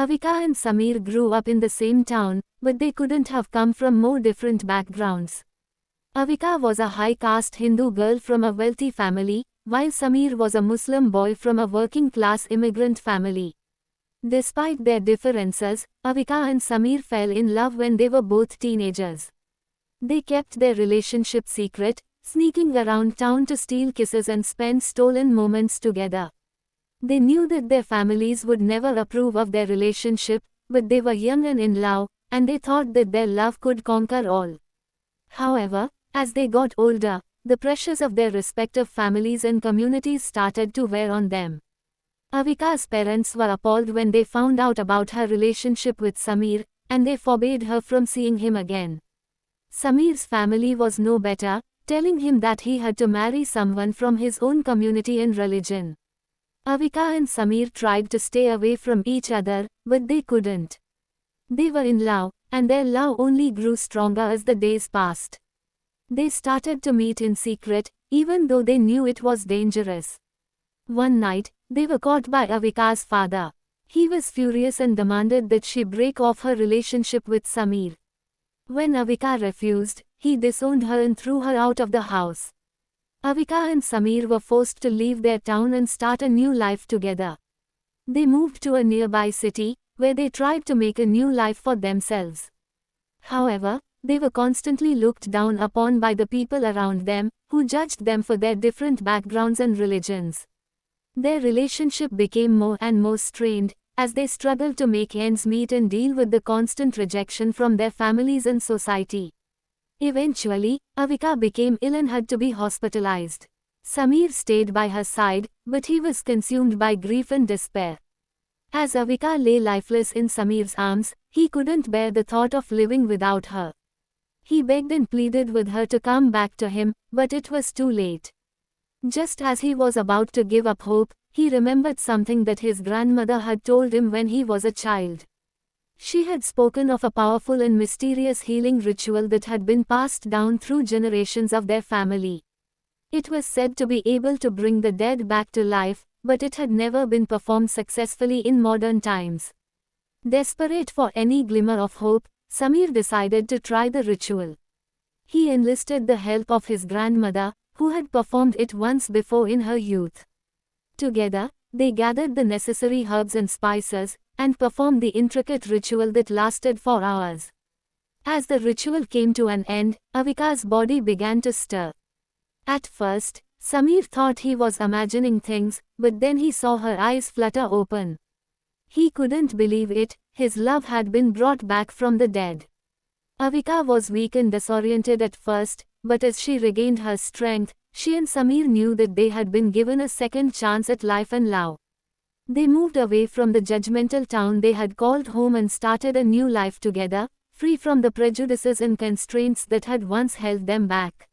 Avika and Samir grew up in the same town, but they couldn't have come from more different backgrounds. Avika was a high-caste Hindu girl from a wealthy family, while Samir was a Muslim boy from a working-class immigrant family. Despite their differences, Avika and Samir fell in love when they were both teenagers. They kept their relationship secret, sneaking around town to steal kisses and spend stolen moments together. They knew that their families would never approve of their relationship, but they were young and in love, and they thought that their love could conquer all. However, as they got older, the pressures of their respective families and communities started to wear on them. Avika's parents were appalled when they found out about her relationship with Samir, and they forbade her from seeing him again. Samir's family was no better, telling him that he had to marry someone from his own community and religion. Avika and Samir tried to stay away from each other, but they couldn't. They were in love, and their love only grew stronger as the days passed. They started to meet in secret, even though they knew it was dangerous. One night, they were caught by Avika's father. He was furious and demanded that she break off her relationship with Samir. When Avika refused, he disowned her and threw her out of the house. Avika and Samir were forced to leave their town and start a new life together. They moved to a nearby city, where they tried to make a new life for themselves. However, they were constantly looked down upon by the people around them, who judged them for their different backgrounds and religions. Their relationship became more and more strained, as they struggled to make ends meet and deal with the constant rejection from their families and society. Eventually, Avika became ill and had to be hospitalized. Samir stayed by her side, but he was consumed by grief and despair. As Avika lay lifeless in Samir's arms, he couldn't bear the thought of living without her. He begged and pleaded with her to come back to him, but it was too late. Just as he was about to give up hope, he remembered something that his grandmother had told him when he was a child. She had spoken of a powerful and mysterious healing ritual that had been passed down through generations of their family. It was said to be able to bring the dead back to life, but it had never been performed successfully in modern times. Desperate for any glimmer of hope, Samir decided to try the ritual. He enlisted the help of his grandmother, who had performed it once before in her youth. Together, they gathered the necessary herbs and spices, and performed the intricate ritual that lasted for hours. As the ritual came to an end, Avika's body began to stir. At first, Samir thought he was imagining things, but then he saw her eyes flutter open. He couldn't believe it, his love had been brought back from the dead. Avika was weak and disoriented at first, but as she regained her strength, she and Samir knew that they had been given a second chance at life and love. They moved away from the judgmental town they had called home and started a new life together, free from the prejudices and constraints that had once held them back.